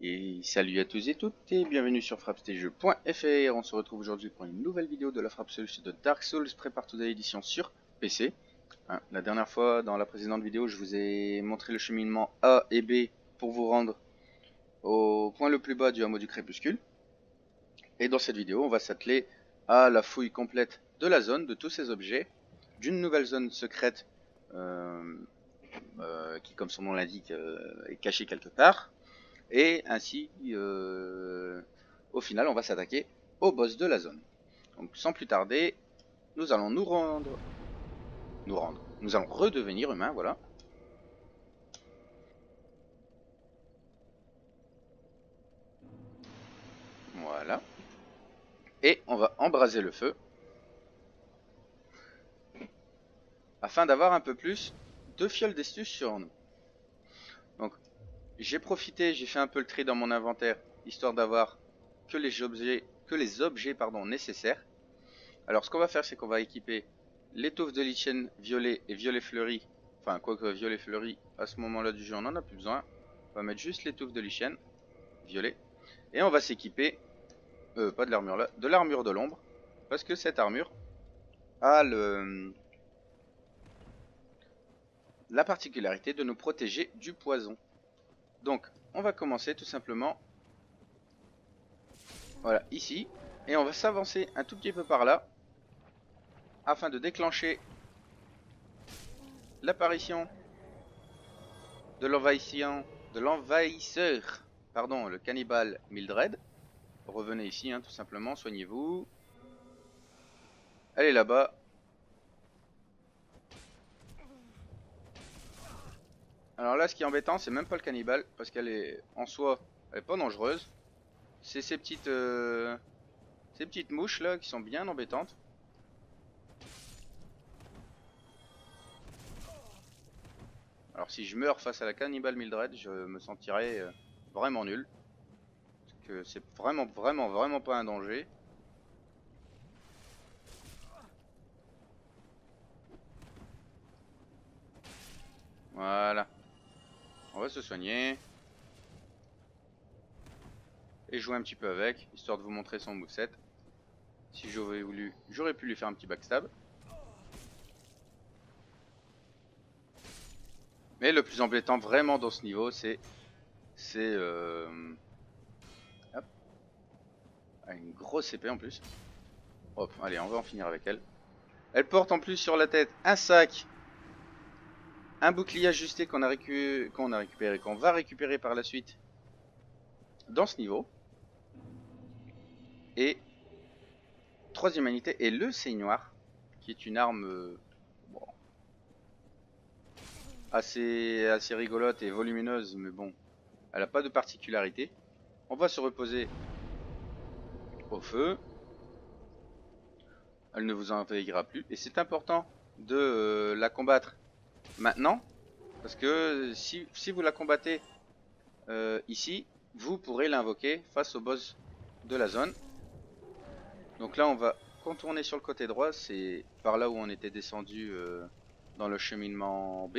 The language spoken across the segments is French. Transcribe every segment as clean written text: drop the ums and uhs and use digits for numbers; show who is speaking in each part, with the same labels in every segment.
Speaker 1: Et salut à tous et toutes et bienvenue sur frappestjeux.fr. On se retrouve aujourd'hui pour une nouvelle vidéo de la Frappe Solution de Dark Souls Prépare to Die édition sur PC. La dernière fois, dans la précédente vidéo, je vous ai montré le cheminement A et B pour vous rendre au point le plus bas du hameau du crépuscule. Et dans cette vidéo, on va s'atteler à la fouille complète de la zone, de tous ces objets, d'une nouvelle zone secrète qui, comme son nom l'indique, est cachée quelque part. Et ainsi, au final, on va s'attaquer au boss de la zone. Donc sans plus tarder, nous allons nous allons redevenir humains, voilà. Voilà. Et on va embraser le feu. Afin d'avoir un peu plus de fioles d'estus sur nous. Donc, j'ai fait un peu le tri dans mon inventaire, histoire d'avoir que les objets, nécessaires. Alors, ce qu'on va faire, c'est qu'on va équiper l'étoffe de lichen violet et violet fleuri. Enfin, quoique violet fleuri, à ce moment-là du jeu, on n'en a plus besoin. On va mettre juste l'étoffe de lichen violet. Et on va s'équiper, pas de l'armure là, de l'armure de l'ombre. Parce que cette armure a la particularité de nous protéger du poison. Donc, on va commencer tout simplement, voilà, ici. Et on va s'avancer un tout petit peu par là, afin de déclencher l'apparition de l'envahisseur, pardon, le cannibale Mildred. Revenez ici, hein, tout simplement, soignez-vous. Allez là-bas. Alors là, ce qui est embêtant, c'est même pas le cannibale, parce qu'elle est, en soi, elle est pas dangereuse. C'est ces petites mouches là qui sont bien embêtantes. Alors si je meurs face à la cannibale Mildred, je me sentirais vraiment nul. Parce que c'est vraiment pas un danger. Voilà. On va se soigner. Et jouer un petit peu avec, histoire de vous montrer son moveset. Si j'aurais voulu, j'aurais pu lui faire un petit backstab. Mais le plus embêtant vraiment dans ce niveau, c'est hop, une grosse épée en plus. Hop, allez, on va en finir avec elle. Elle porte en plus sur la tête un sac, un bouclier ajusté qu'on va récupérer par la suite dans ce niveau. Et troisième unité est le saignoir, qui est une arme bon, assez rigolote et volumineuse, mais bon, elle n'a pas de particularité. On va se reposer au feu. Elle ne vous envahira plus. Et c'est important de la combattre maintenant. Parce que si vous la combattez ici, vous pourrez l'invoquer face au boss de la zone. Donc là, on va contourner sur le côté droit. C'est par là où on était descendu dans le cheminement B.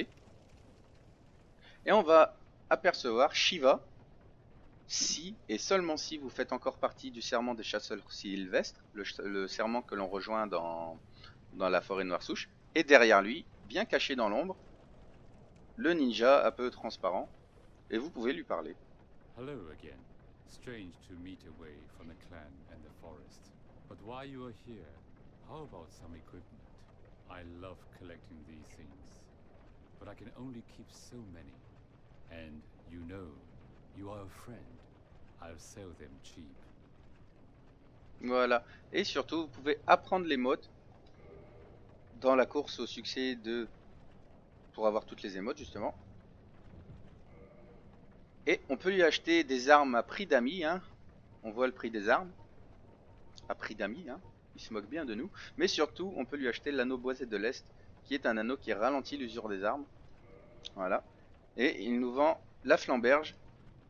Speaker 1: Et on va apercevoir Shiva. Si et seulement si vous faites encore partie du serment des chasseurs sylvestres, le serment que l'on rejoint dans la forêt noire souche. Et derrière lui, bien caché dans l'ombre, le ninja un peu transparent. Et vous pouvez lui parler.
Speaker 2: Hello again. Strange to meet away from the clan and the forest. But while you are here, how about some equipment? I love collecting these things, but I can only keep so many. And you know, you are a friend. I'll sell them cheap.
Speaker 1: Voilà. Et surtout, vous pouvez apprendre les modes dans la course au succès pour avoir toutes les émotes justement. Et on peut lui acheter des armes à prix d'amis, hein. On voit le prix des armes. À prix d'amis, hein. Il se moque bien de nous. Mais surtout, on peut lui acheter l'anneau boisé de l'Est, qui est un anneau qui ralentit l'usure des armes. Voilà. Et il nous vend la flamberge.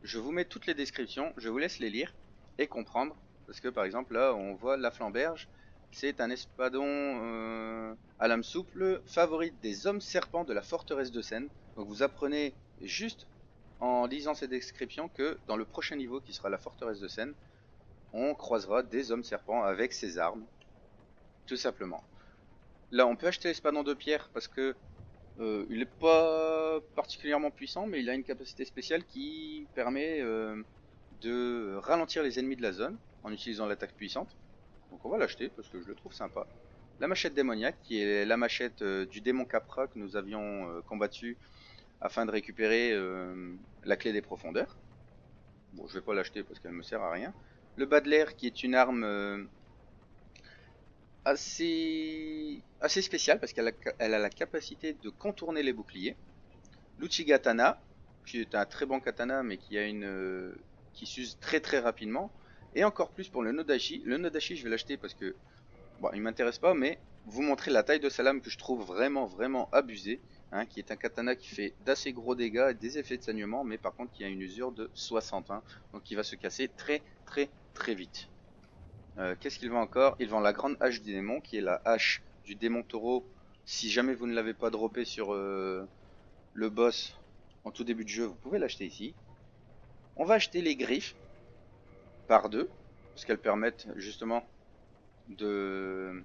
Speaker 1: Je vous mets toutes les descriptions, je vous laisse les lire et comprendre. Parce que par exemple là, on voit la flamberge. C'est un espadon à lame souple, favorite des hommes serpents de la forteresse de Seine. Donc vous apprenez juste en lisant ces descriptions que dans le prochain niveau qui sera la forteresse de Seine, on croisera des hommes serpents avec ces armes, tout simplement. Là on peut acheter l'espadon de pierre parce que il n'est pas particulièrement puissant, mais il a une capacité spéciale qui permet de ralentir les ennemis de la zone en utilisant l'attaque puissante. Donc on va l'acheter parce que je le trouve sympa. La machette démoniaque qui est la machette du démon Capra que nous avions combattu afin de récupérer la clé des profondeurs. Bon, je vais pas l'acheter parce qu'elle me sert à rien. Le bas de l'air qui est une arme assez spéciale parce qu'elle a la capacité de contourner les boucliers. L'Uchigatana qui est un très bon katana mais qui a qui s'use très rapidement. Et encore plus pour le Nodashi. Le Nodashi je vais l'acheter parce que bon, il m'intéresse pas, mais vous montrer la taille de sa lame que je trouve vraiment abusée. Hein, qui est un katana qui fait d'assez gros dégâts et des effets de saignement, mais par contre qui a une usure de 60. Hein, donc qui va se casser très vite. Qu'est-ce qu'il vend encore? Il vend la grande hache du démon, qui est la hache du démon taureau. Si jamais vous ne l'avez pas droppé sur le boss en tout début de jeu, vous pouvez l'acheter ici. On va acheter les griffes par deux, parce qu'elles permettent justement d'en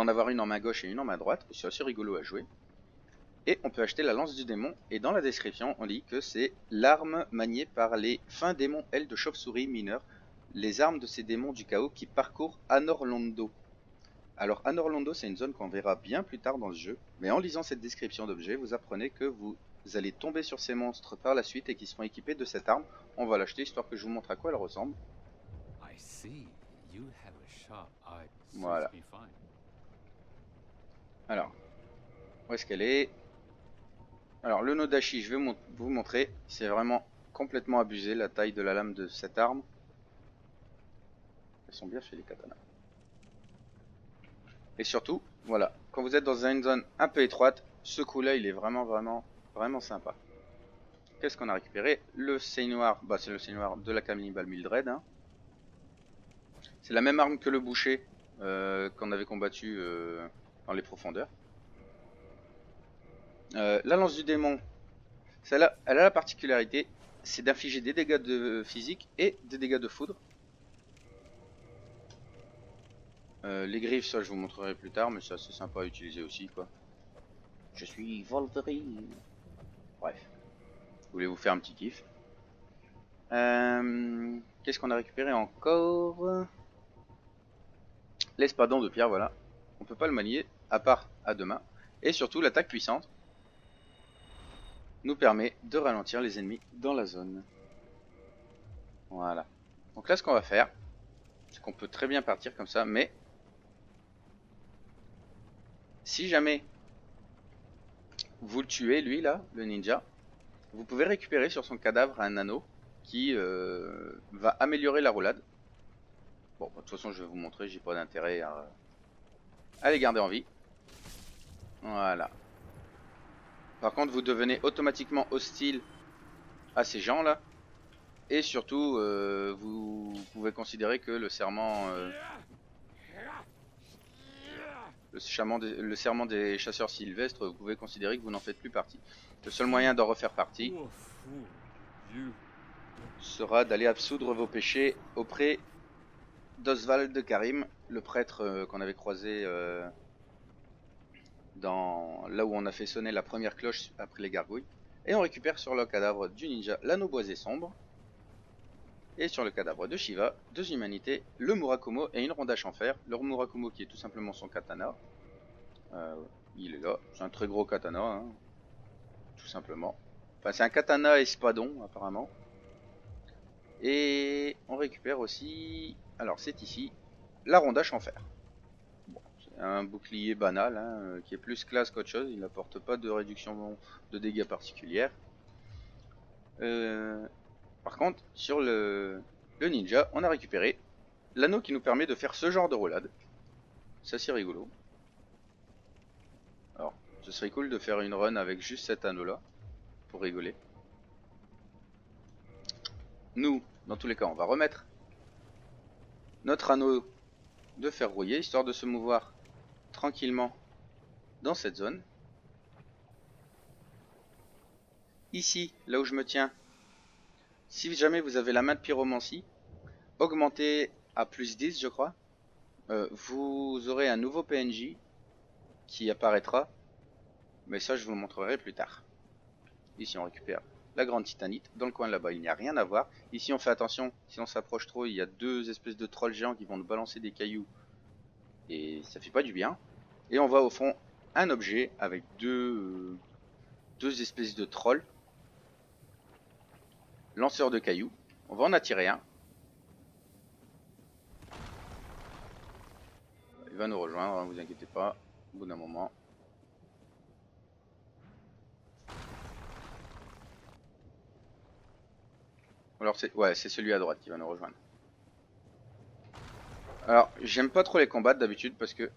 Speaker 1: avoir une en main gauche et une en main droite. C'est assez rigolo à jouer. Et on peut acheter la lance du démon. Et dans la description, on lit que c'est l'arme maniée par les fins démons ailes de chauve-souris mineurs, les armes de ces démons du chaos qui parcourent Anor Londo. Alors Anor Londo, c'est une zone qu'on verra bien plus tard dans le jeu. Mais en lisant cette description d'objet, vous apprenez que vous allez tomber sur ces monstres par la suite et qui seront équipés de cette arme. On va l'acheter histoire que je vous montre à quoi elle ressemble. Voilà. Alors, où est-ce qu'elle est? Alors le Nodashi, je vais vous montrer, c'est vraiment complètement abusé la taille de la lame de cette arme. Elles sont bien fait les katanas. Et surtout, voilà, quand vous êtes dans une zone un peu étroite, ce coup là il est vraiment sympa. Qu'est-ce qu'on a récupéré? Le Seinoir, bah c'est le Seinoir de la Cannibal Mildred. Hein. C'est la même arme que le boucher qu'on avait combattu dans les profondeurs. La lance du démon, celle-là, elle a la particularité, c'est d'infliger des dégâts de physique et des dégâts de foudre. Les griffes, ça je vous montrerai plus tard, mais c'est assez sympa à utiliser aussi, quoi. Je suis Wolverine. Bref, je voulais vous faire un petit kiff. Qu'est-ce qu'on a récupéré encore? L'espadon de pierre, voilà. On peut pas le manier, à part à deux mains. Et surtout, l'attaque puissante nous permet de ralentir les ennemis dans la zone. Voilà. Donc là, ce qu'on va faire, c'est qu'on peut très bien partir comme ça, mais si jamais vous le tuez, lui là, le ninja, vous pouvez récupérer sur son cadavre un anneau qui va améliorer la roulade. Bon, de toute façon, je vais vous montrer, j'ai pas d'intérêt à les garder en vie. Voilà. Par contre, vous devenez automatiquement hostile à ces gens là. Et surtout, vous pouvez considérer que le serment le serment des chasseurs sylvestres, vous pouvez considérer que vous n'en faites plus partie. Le seul moyen d'en refaire partie sera d'aller absoudre vos péchés auprès d'Oswald de Karim, le prêtre qu'on avait croisé là où on a fait sonner la première cloche après les gargouilles. Et on récupère sur le cadavre du ninja l'anneau boisé sombre. Et sur le cadavre de Shiva, deux humanités, le Murakumo et une rondache en fer. Le Murakumo qui est tout simplement son katana. Il est là, c'est un très gros katana, hein, tout simplement. Enfin c'est un katana espadon apparemment. Et on récupère aussi, alors c'est ici, la rondache en fer. Bon, c'est un bouclier banal, hein, qui est plus classe qu'autre chose, il n'apporte pas de réduction de dégâts particulière. Par contre, sur le ninja, on a récupéré l'anneau qui nous permet de faire ce genre de roulade. C'est assez rigolo. Alors, ce serait cool de faire une run avec juste cet anneau là, pour rigoler. Nous, dans tous les cas, on va remettre notre anneau de fer rouillé, histoire de se mouvoir tranquillement dans cette zone. ici, là où je me tiens, si jamais vous avez la main de pyromancie, augmentée à plus 10 je crois, vous aurez un nouveau PNJ qui apparaîtra, mais ça je vous le montrerai plus tard. Ici on récupère la grande titanite, dans le coin là-bas il n'y a rien à voir. Ici on fait attention, si on s'approche trop, il y a deux espèces de trolls géants qui vont nous balancer des cailloux, et ça fait pas du bien. Et on voit au fond un objet avec deux espèces de trolls, lanceurs de cailloux. On va en attirer un. Il va nous rejoindre, hein, vous inquiétez pas, au bout d'un moment. Alors c'est celui à droite qui va nous rejoindre. Alors j'aime pas trop les combattre d'habitude parce que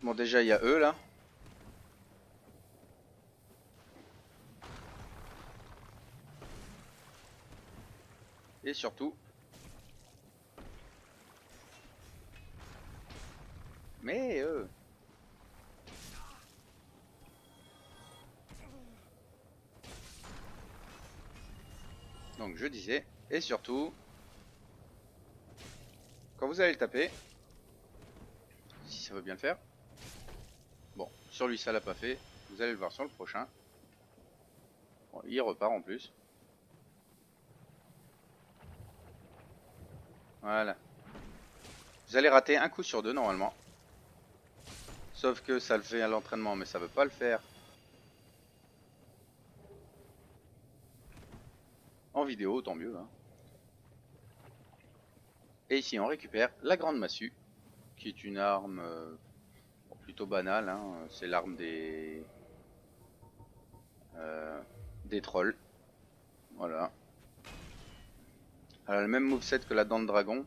Speaker 1: bon déjà il y a eux là. Et surtout mais donc je disais, et surtout quand vous allez le taper, si ça veut bien le faire. Bon, sur lui ça l'a pas fait, vous allez le voir sur le prochain. Bon, il repart en plus. Voilà. Vous allez rater un coup sur deux normalement. Sauf que ça le fait à l'entraînement, mais ça veut pas le faire en vidéo, tant mieux. Hein. Et ici on récupère la grande massue, qui est une arme plutôt banale. Hein. C'est l'arme des trolls. Voilà. Elle a le même moveset que la dent de dragon,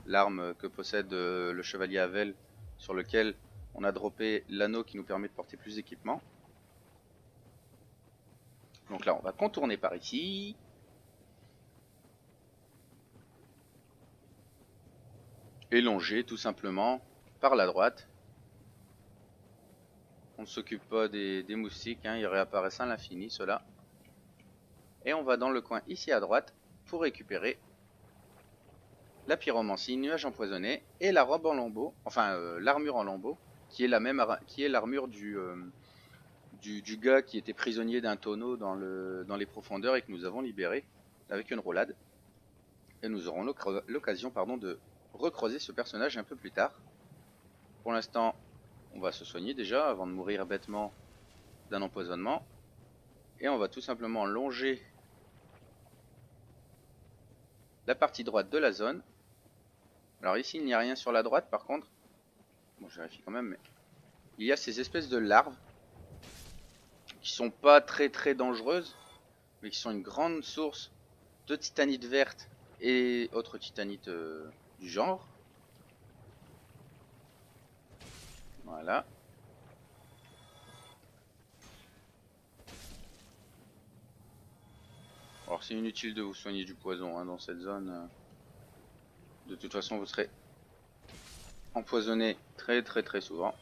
Speaker 1: l'arme que possède le chevalier Havel, sur lequel on a droppé l'anneau qui nous permet de porter plus d'équipement. Donc là on va contourner par ici. Et longer tout simplement par la droite. On ne s'occupe pas des moustiques, hein, ils réapparaissent à l'infini ceux-là. Et on va dans le coin ici à droite pour récupérer la pyromancie, nuage empoisonné et la robe en lambeaux, enfin l'armure en lambeaux, qui est la même, qui est l'armure du gars qui était prisonnier d'un tonneau dans les profondeurs et que nous avons libéré avec une roulade. Et nous aurons l'occasion de recreuser ce personnage un peu plus tard. Pour l'instant, on va se soigner déjà avant de mourir bêtement d'un empoisonnement. Et on va tout simplement longer la partie droite de la zone. Alors ici, il n'y a rien sur la droite par contre. Bon, je vérifie quand même, mais il y a ces espèces de larves qui sont pas très dangereuses, mais qui sont une grande source de titanite verte et autres titanites du genre. Voilà. Alors c'est inutile de vous soigner du poison hein, dans cette zone. De toute façon vous serez empoisonné très souvent.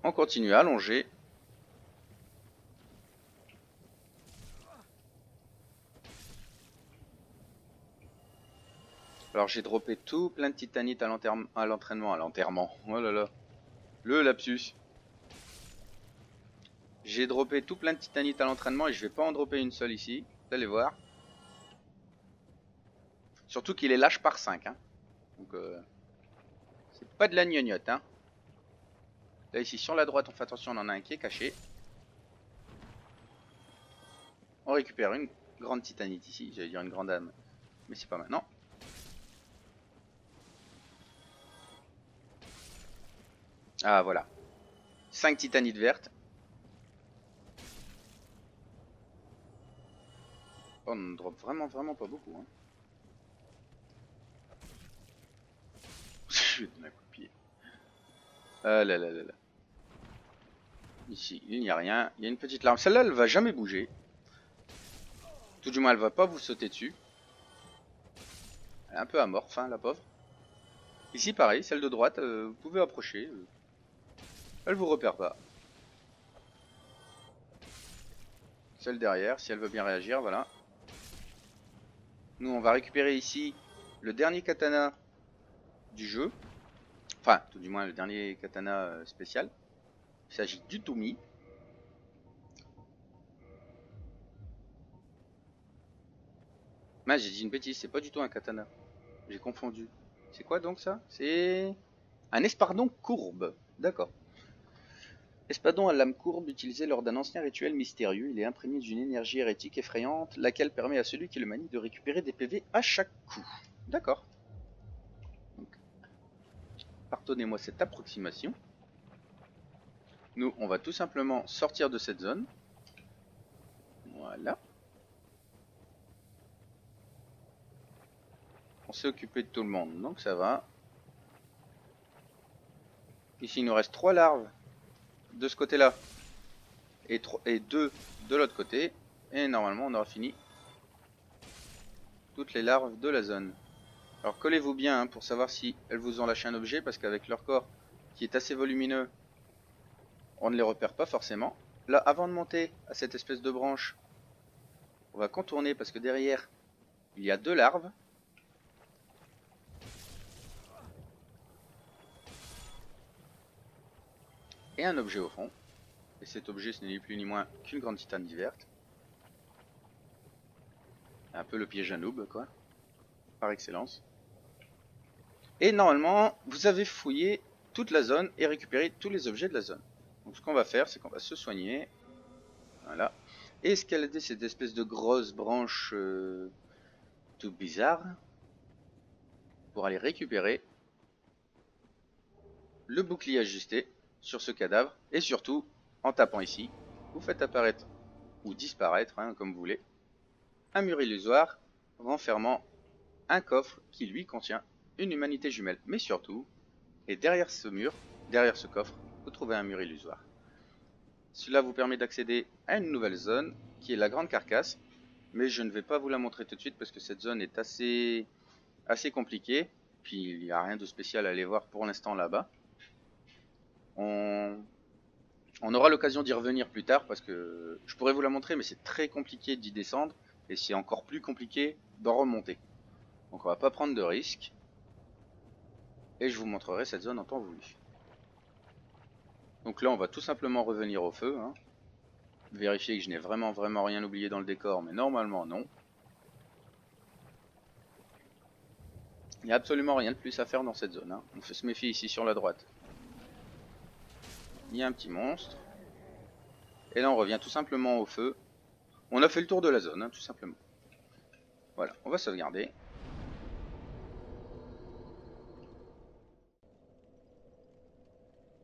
Speaker 1: On continue à allonger. Alors j'ai droppé tout plein de titanite à l'enterrement, oh là là, le lapsus. J'ai droppé tout plein de titanite à l'entraînement et je vais pas en dropper une seule ici, vous allez voir. Surtout qu'il est lâche par 5, hein. Donc c'est pas de la gnognotte, hein. Là ici sur la droite on fait attention, on en a un qui est caché. On récupère une grande titanite ici, j'allais dire une grande âme, mais c'est pas maintenant. Ah voilà, 5 titanites vertes. Oh, on ne drop vraiment pas beaucoup. Hein. Je vais donner un coup de pied. Ah là là là là. Ici, il n'y a rien. Il y a une petite larme. Celle-là, elle va jamais bouger. Tout du moins, elle va pas vous sauter dessus. Elle est un peu amorphe, hein, la pauvre. Ici pareil, celle de droite, vous pouvez approcher. Elle vous repère pas. Celle derrière, si elle veut bien réagir, voilà. Nous on va récupérer ici le dernier katana du jeu. Enfin, tout du moins le dernier katana spécial. Il s'agit du Toumi. Mais j'ai dit une bêtise, c'est pas du tout un katana. J'ai confondu. C'est quoi donc ça? C'est un espadon courbe. D'accord. Espadon à lame courbe utilisé lors d'un ancien rituel mystérieux. Il est imprégné d'une énergie hérétique effrayante, laquelle permet à celui qui le manie de récupérer des PV à chaque coup. D'accord. Pardonnez-moi cette approximation. Nous, on va tout simplement sortir de cette zone. Voilà. On s'est occupé de tout le monde, donc ça va. Ici, il nous reste 3 larves de ce côté-là et 2 de l'autre côté. Et normalement, on aura fini toutes les larves de la zone. Alors collez-vous bien hein, pour savoir si elles vous ont lâché un objet, parce qu'avec leur corps qui est assez volumineux, on ne les repère pas forcément. Là, avant de monter à cette espèce de branche, on va contourner parce que derrière, il y a 2 larves. Et un objet au fond. Et cet objet, ce n'est ni plus ni moins qu'une grande titane verte. Un peu le piège à noob, quoi. Par excellence. Et normalement, vous avez fouillé toute la zone et récupéré tous les objets de la zone. Donc ce qu'on va faire, c'est qu'on va se soigner. Voilà. Et escalader cette espèce de grosse branche tout bizarre. Pour aller récupérer le bouclier ajusté sur ce cadavre. Et surtout, en tapant ici, vous faites apparaître ou disparaître, hein, comme vous voulez, un mur illusoire renfermant un coffre qui lui contient une humanité jumelle. Mais surtout, et derrière ce mur, derrière ce coffre, vous trouvez un mur illusoire. Cela vous permet d'accéder à une nouvelle zone qui est la grande carcasse. Mais je ne vais pas vous la montrer tout de suite parce que cette zone est assez compliquée. Puis il n'y a rien de spécial à aller voir pour l'instant là-bas. On aura l'occasion d'y revenir plus tard parce que je pourrais vous la montrer, mais c'est très compliqué d'y descendre et c'est encore plus compliqué d'en remonter. Donc on va pas prendre de risques et je vous montrerai cette zone en temps voulu. Donc là on va tout simplement revenir au feu, hein. Vérifier que je n'ai vraiment rien oublié dans le décor, mais normalement non. Il n'y a absolument rien de plus à faire dans cette zone, hein. On fait se méfier ici sur la droite. Il y a un petit monstre. Et là on revient tout simplement au feu. On a fait le tour de la zone, hein, tout simplement. Voilà, on va sauvegarder.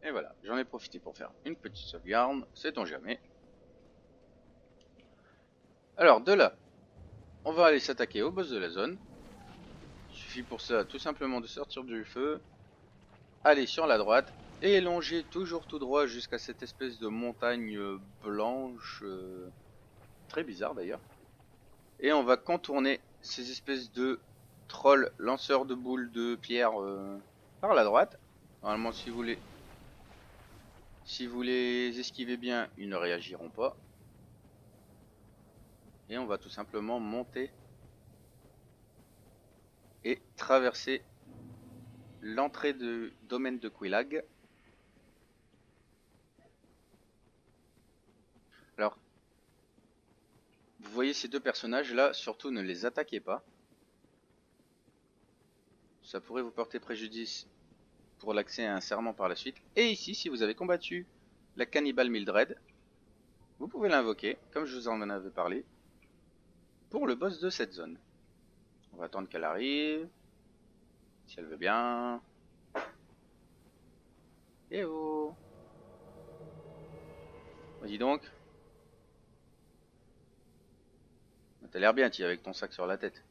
Speaker 1: Et voilà, j'en ai profité pour faire une petite sauvegarde, sait-on jamais. Alors de là, on va aller s'attaquer au boss de la zone. Il suffit pour ça tout simplement de sortir du feu, aller sur la droite et longer toujours tout droit jusqu'à cette espèce de montagne blanche, très bizarre d'ailleurs. Et on va contourner ces espèces de trolls lanceurs de boules de pierre par la droite. Normalement si vous les esquivez bien, ils ne réagiront pas. Et on va tout simplement monter et traverser l'entrée du domaine de Quelaag. Alors, vous voyez ces deux personnages là, surtout ne les attaquez pas. Ça pourrait vous porter préjudice pour l'accès à un serment par la suite. Et ici, si vous avez combattu la cannibale Mildred, vous pouvez l'invoquer, comme je vous en avais parlé, pour le boss de cette zone. On va attendre qu'elle arrive, si elle veut bien. Eh oh! Vas-y donc. T'as l'air bien, tu avec ton sac sur la tête.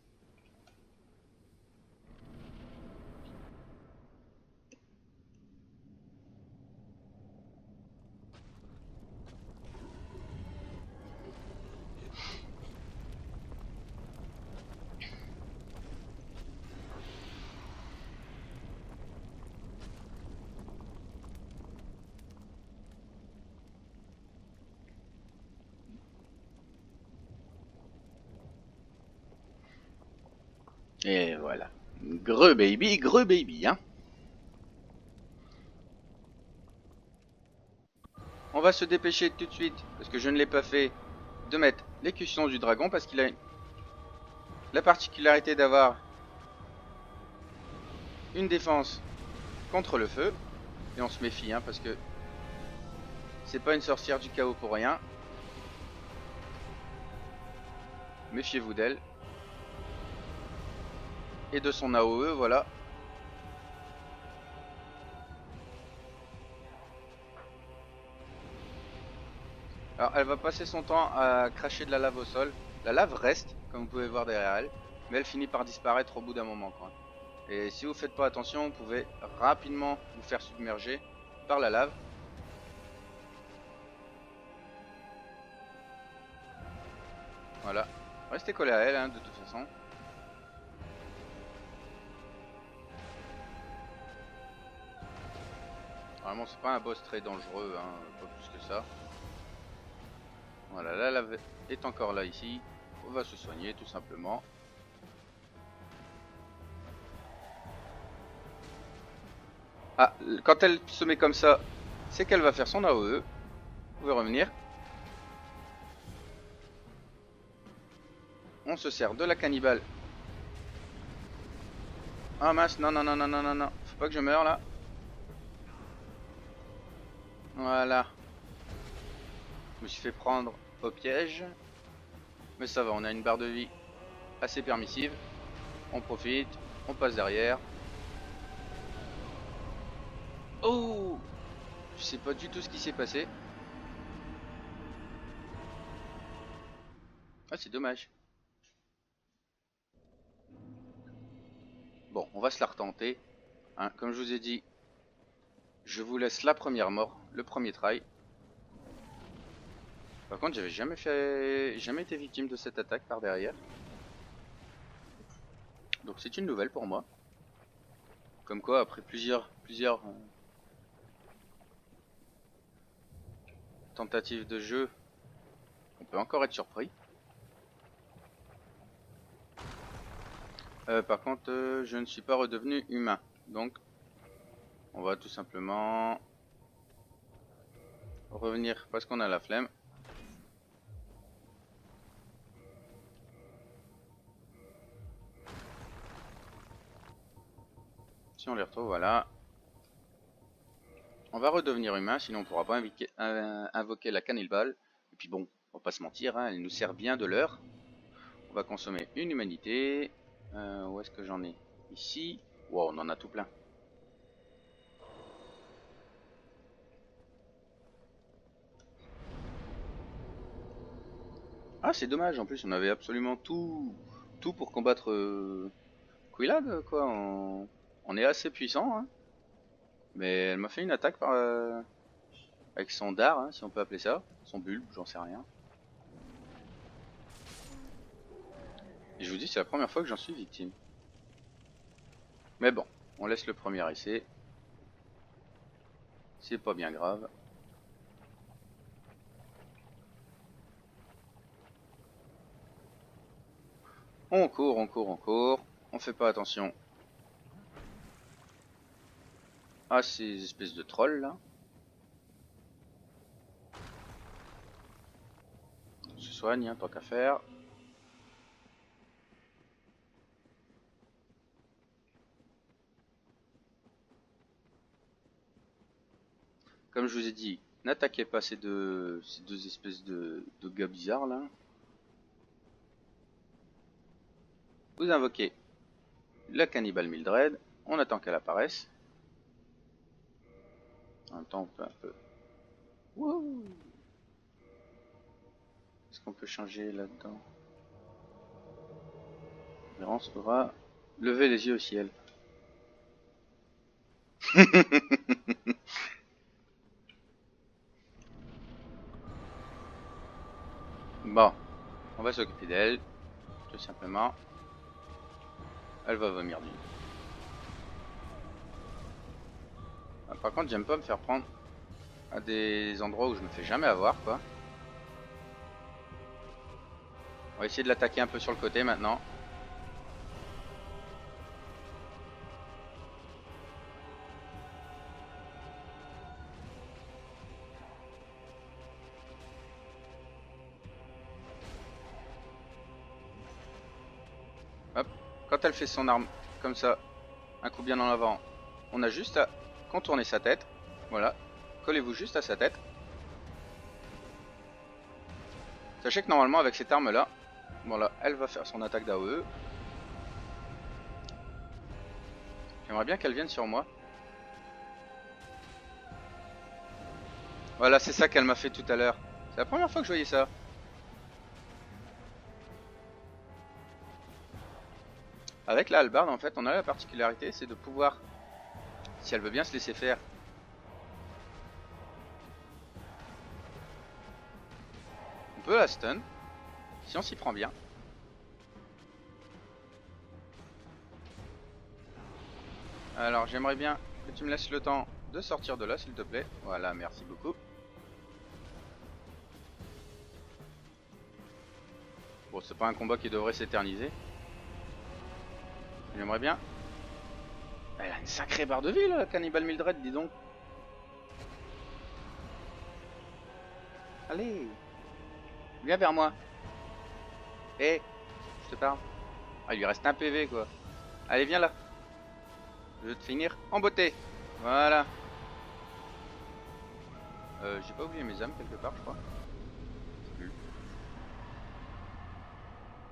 Speaker 1: Et voilà. Greux baby, hein. On va se dépêcher tout de suite, parce que je ne l'ai pas fait, de mettre l'écusson du dragon, parce qu'il a la particularité d'avoir une défense contre le feu. Et on se méfie, hein, parce que c'est pas une sorcière du chaos pour rien. Méfiez-vous d'elle. Et de son AOE, voilà. Alors elle va passer son temps à cracher de la lave au sol. La lave reste, comme vous pouvez voir derrière elle, mais elle finit par disparaître au bout d'un moment, quoi. Et si vous faites pas attention, vous pouvez rapidement vous faire submerger par la lave. Voilà. Restez collé à elle, hein, de toute façon. Vraiment, c'est pas un boss très dangereux, hein, pas plus que ça. Voilà, la lave est encore là ici. On va se soigner tout simplement. Ah, quand elle se met comme ça, c'est qu'elle va faire son AOE. Vous pouvez revenir. On se sert de la cannibale. Ah mince, non, non, non, non, non, non, non. Faut pas que je meure là. Voilà. Je me suis fait prendre au piège. Mais ça va, on a une barre de vie assez permissive. On profite, on passe derrière. Oh! Je sais pas du tout ce qui s'est passé. Ah, c'est dommage. Bon, on va se la retenter. Hein, comme je vous ai dit, je vous laisse la première mort, le premier try. Par contre, j'avais jamais été victime de cette attaque par derrière. Donc c'est une nouvelle pour moi. Comme quoi, après plusieurs tentatives de jeu, on peut encore être surpris. Par contre, je ne suis pas redevenu humain. Donc, on va tout simplement revenir parce qu'on a la flemme. Si on les retrouve, voilà. On va redevenir humain, sinon on pourra pas invoquer la cannibale. Et puis bon, on va pas se mentir, hein, elle nous sert bien de l'heure. On va consommer une humanité. Où est-ce que j'en ai? Ici. Wow, on en a tout plein. Ah, c'est dommage, en plus on avait absolument tout pour combattre Quillag, quoi. On est assez puissant, hein. Mais elle m'a fait une attaque par, avec son dard, hein, si on peut appeler ça. Son bulbe, j'en sais rien. Et je vous dis, c'est la première fois que j'en suis victime. Mais bon, on laisse le premier essai. C'est pas bien grave. On court, on court, on court. On fait pas attention à ces espèces de trolls là. On se soigne, hein, tant qu'à faire. Comme je vous ai dit, n'attaquez pas ces deux espèces de gars bizarres là. Vous invoquez la cannibale Mildred. On attend qu'elle apparaisse. En même temps, on peut un peu. Wouhou! Est-ce qu'on peut changer là-dedans? On va lever les yeux au ciel. Bon, on va s'occuper d'elle, tout simplement. Elle va vomir du. Ah, par contre, j'aime pas me faire prendre à des endroits où je me fais jamais avoir, quoi. On va essayer de l'attaquer un peu sur le côté maintenant. quand elle fait son arme comme ça, un coup bien en avant, on a juste à contourner sa tête. Voilà, collez-vous juste à sa tête. Sachez que normalement avec cette arme là, voilà, elle va faire son attaque d'AOE. J'aimerais bien qu'elle vienne sur moi. Voilà, c'est ça qu'elle m'a fait tout à l'heure. C'est la première fois que je voyais ça. Avec la hallebarde, en fait, on a la particularité, c'est de pouvoir, si elle veut bien se laisser faire, on peut la stun, si on s'y prend bien. Alors, j'aimerais bien que tu me laisses le temps de sortir de là, s'il te plaît. Voilà, merci beaucoup. Bon, c'est pas un combat qui devrait s'éterniser. J'aimerais bien. Elle a une sacrée barre de vie, là, la Cannibal Mildred, dis donc. Allez, viens vers moi. Eh, je te parle. Ah, il lui reste un PV, quoi. Allez, viens là. Je vais te finir en beauté. Voilà. J'ai pas oublié mes âmes quelque part, je crois. Plus.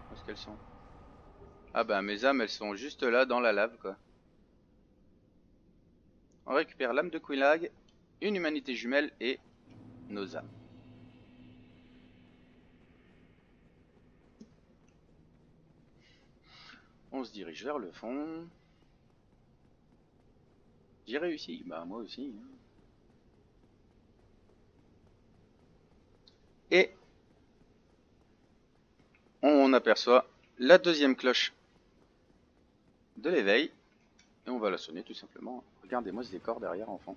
Speaker 1: Où est-ce qu'elles sont? Ah bah mes âmes, elles sont juste là dans la lave, quoi. On récupère l'âme de Quillag, une humanité jumelle et nos âmes. On se dirige vers le fond. J'ai réussi, bah moi aussi. Et on aperçoit la deuxième cloche de l'éveil. Et on va la sonner tout simplement. Regardez-moi ce décor derrière, enfant.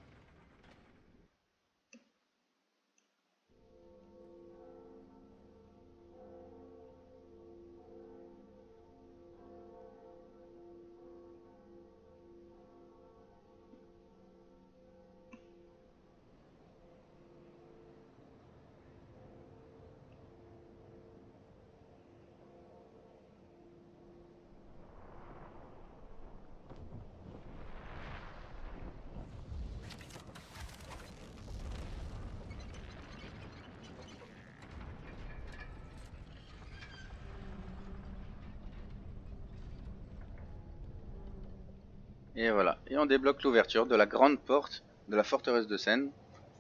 Speaker 1: Et voilà. Et on débloque l'ouverture de la grande porte de la forteresse de Seine.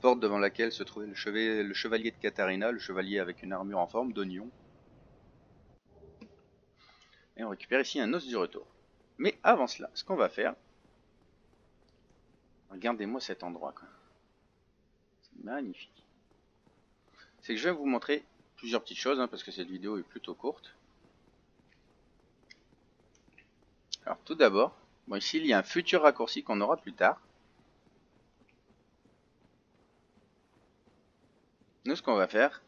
Speaker 1: Porte devant laquelle se trouvait le chevalier de Katharina, le chevalier avec une armure en forme d'oignon. Et on récupère ici un os du retour. Mais avant cela, ce qu'on va faire... Regardez-moi cet endroit, quoi. C'est magnifique. C'est que je vais vous montrer plusieurs petites choses, hein, parce que cette vidéo est plutôt courte. Alors tout d'abord, bon ici il y a un futur raccourci qu'on aura plus tard. Nous ce qu'on va faire,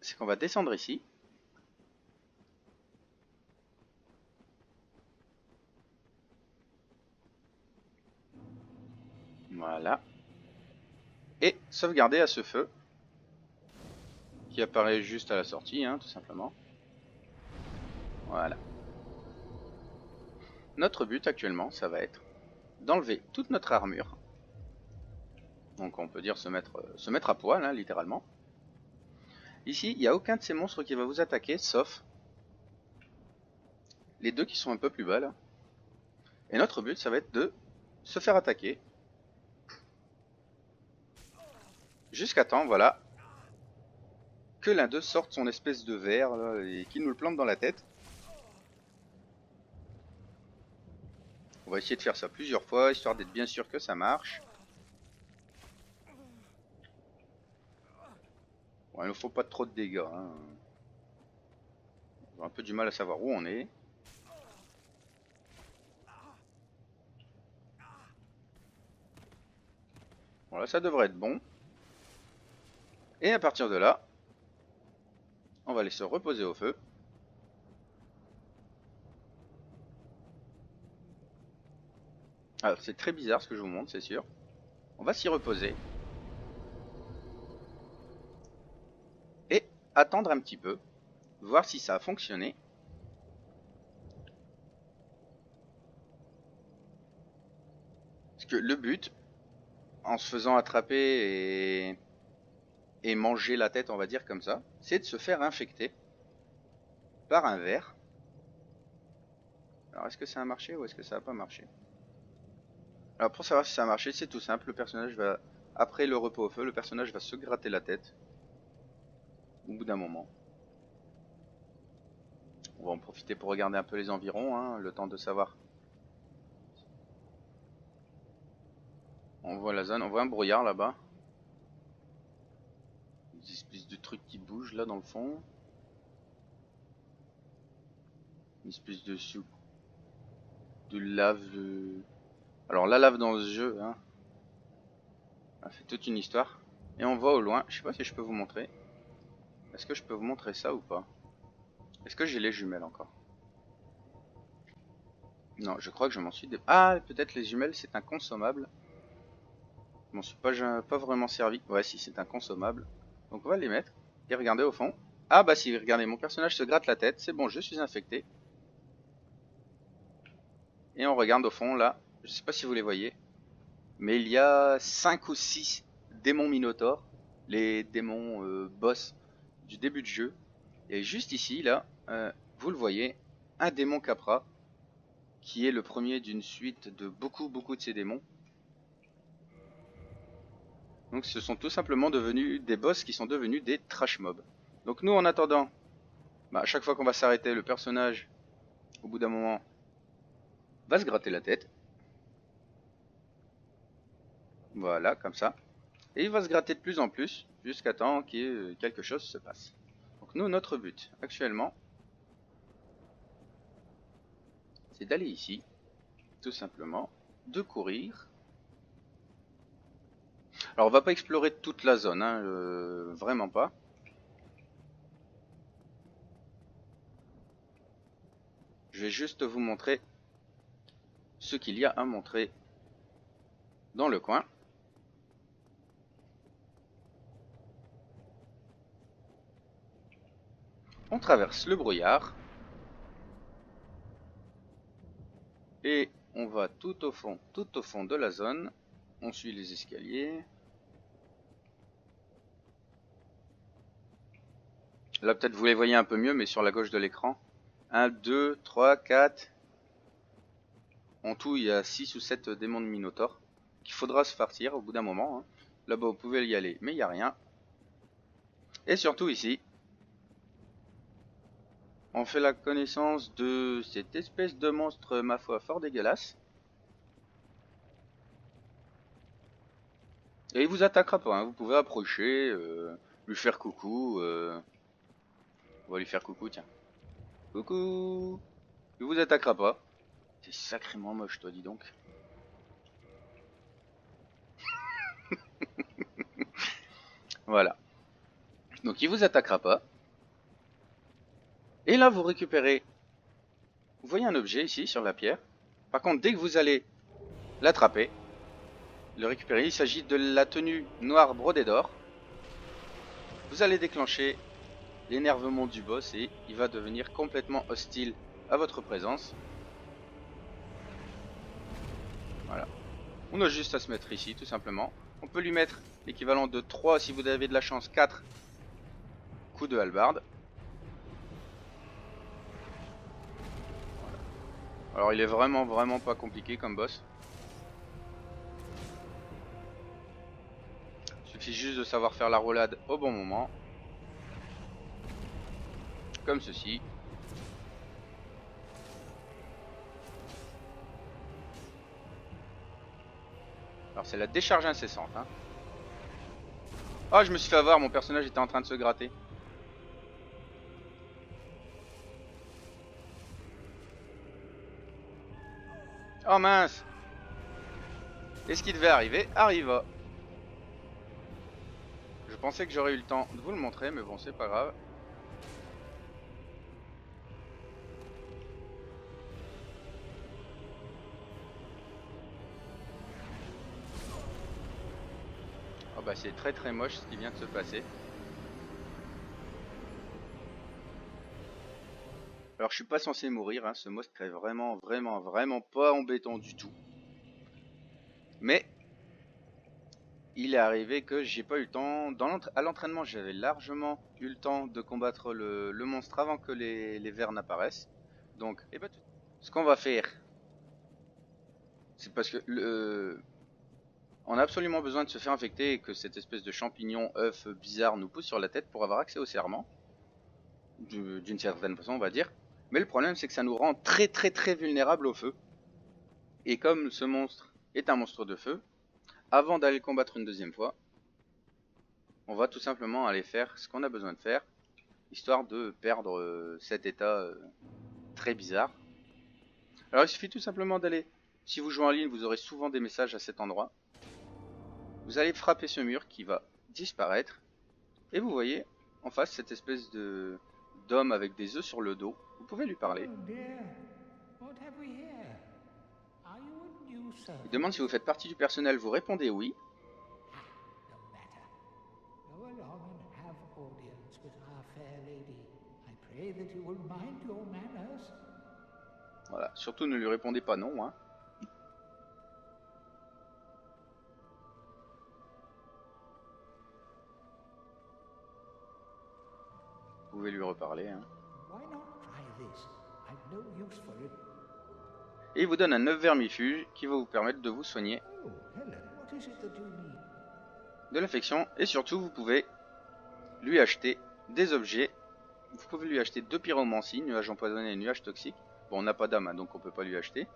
Speaker 1: c'est qu'on va descendre ici. Voilà. Et sauvegarder à ce feu. Qui apparaît juste à la sortie, hein, tout simplement. Voilà. Notre but actuellement, ça va être d'enlever toute notre armure. Donc on peut dire se mettre à poil, hein, littéralement. Ici, il n'y a aucun de ces monstres qui va vous attaquer, sauf les deux qui sont un peu plus bas là. Et notre but, ça va être de se faire attaquer. Jusqu'à temps, voilà, que l'un d'eux sorte son espèce de verre là, et qu'il nous le plante dans la tête. On va essayer de faire ça plusieurs fois, histoire d'être bien sûr que ça marche. Bon, il ne faut pas trop de dégâts. Hein. On a un peu du mal à savoir où on est. Voilà, ça devrait être bon. Et à partir de là, on va laisser reposer au feu. Alors c'est très bizarre ce que je vous montre, c'est sûr. On va s'y reposer. Et attendre un petit peu. Voir si ça a fonctionné. Parce que le but, en se faisant attraper et manger la tête, on va dire comme ça, c'est de se faire infecter par un ver. Alors est-ce que ça a marché ou est-ce que ça n'a pas marché? Alors pour savoir si ça a marché, c'est tout simple, le personnage va, après le repos au feu, le personnage va se gratter la tête au bout d'un moment. On va en profiter pour regarder un peu les environs, hein, le temps de savoir. On voit la zone, on voit un brouillard là-bas. Des espèces de trucs qui bougent là dans le fond. Une espèce de lave. Alors la lave dans ce jeu, hein, ça fait toute une histoire. Et on voit au loin, je sais pas si je peux vous montrer. Est-ce que je peux vous montrer ça ou pas? Est-ce que j'ai les jumelles encore? Non, je crois que je m'en suis... Ah, peut-être les jumelles, c'est un consommable. Je m'en suis pas vraiment servi. Ouais, si, c'est un consommable. Donc on va les mettre. Et regardez au fond. Ah bah si, regardez, mon personnage se gratte la tête. C'est bon, je suis infecté. Et on regarde au fond, là. Je sais pas si vous les voyez. Mais il y a 5 ou 6 démons minotaures. Les démons boss du début de jeu. Et juste ici, là, vous le voyez, un démon capra. Qui est le premier d'une suite de beaucoup de ces démons. Donc ce sont tout simplement devenus des boss qui sont devenus des trash mobs. Donc nous en attendant, à chaque fois qu'on va s'arrêter, le personnage, au bout d'un moment, va se gratter la tête. Voilà, comme ça. Et il va se gratter de plus en plus, jusqu'à temps que quelque chose se passe. Donc nous, notre but, actuellement, c'est d'aller ici, tout simplement, de courir. Alors on va pas explorer toute la zone, hein, vraiment pas. Je vais juste vous montrer ce qu'il y a à montrer dans le coin. On traverse le brouillard. Et on va tout au fond de la zone. On suit les escaliers. Là peut-être vous les voyez un peu mieux, mais sur la gauche de l'écran. 1, 2, 3, 4. En tout, il y a 6 ou 7 démons de Minotaur qu'il faudra se farcir au bout d'un moment. Hein. Là-bas, vous pouvez y aller, mais il n'y a rien. Et surtout ici, on fait la connaissance de cette espèce de monstre, ma foi, fort dégueulasse. Et il vous attaquera pas, hein. Vous pouvez approcher, lui faire coucou. On va lui faire coucou, tiens. Coucou! Il vous attaquera pas. C'est sacrément moche, toi, dis donc. Voilà. Donc il vous attaquera pas. Et là, vous récupérez... Vous voyez un objet ici, sur la pierre. Par contre, dès que vous allez l'attraper, le récupérer, il s'agit de la tenue noire brodée d'or. Vous allez déclencher l'énervement du boss et il va devenir complètement hostile à votre présence. Voilà. On a juste à se mettre ici, tout simplement. On peut lui mettre l'équivalent de 3, si vous avez de la chance, 4 coups de hallebarde. Voilà. Alors il est vraiment pas compliqué comme boss. Il suffit juste de savoir faire la roulade au bon moment. Comme ceci. Alors c'est la décharge incessante. Hein. Oh, je me suis fait avoir, mon personnage était en train de se gratter. Oh mince! Et ce qui devait arriver, arriva. Je pensais que j'aurais eu le temps de vous le montrer, mais bon, c'est pas grave. Oh bah c'est très moche ce qui vient de se passer. Alors je suis pas censé mourir, hein. Ce monstre est vraiment pas embêtant du tout. Mais il est arrivé que j'ai pas eu le temps. À l'entraînement, j'avais largement eu le temps de combattre le monstre avant que les vers n'apparaissent. Donc, ce qu'on va faire, c'est parce que on a absolument besoin de se faire infecter et que cette espèce de champignon œuf bizarre nous pousse sur la tête pour avoir accès au serment. D'une certaine façon, on va dire. Mais le problème, c'est que ça nous rend très très très vulnérables au feu. Et comme ce monstre est un monstre de feu, avant d'aller le combattre une deuxième fois, on va tout simplement aller faire ce qu'on a besoin de faire, histoire de perdre cet état très bizarre. Alors il suffit tout simplement d'aller, si vous jouez en ligne, vous aurez souvent des messages à cet endroit. Vous allez frapper ce mur qui va disparaître, et vous voyez en face cette espèce d'homme avec des œufs sur le dos. Vous pouvez lui parler. Il demande si vous faites partie du personnel, vous répondez oui. Voilà, surtout ne lui répondez pas non, hein. Vous pouvez lui reparler, hein. Et il vous donne un œuf vermifuge qui va vous permettre de vous soigner de l'infection. Et surtout, vous pouvez lui acheter des objets. Vous pouvez lui acheter 2 pyromancies, nuages empoisonnés et nuages toxiques. Bon, on n'a pas d'âme, hein, donc on peut pas lui acheter.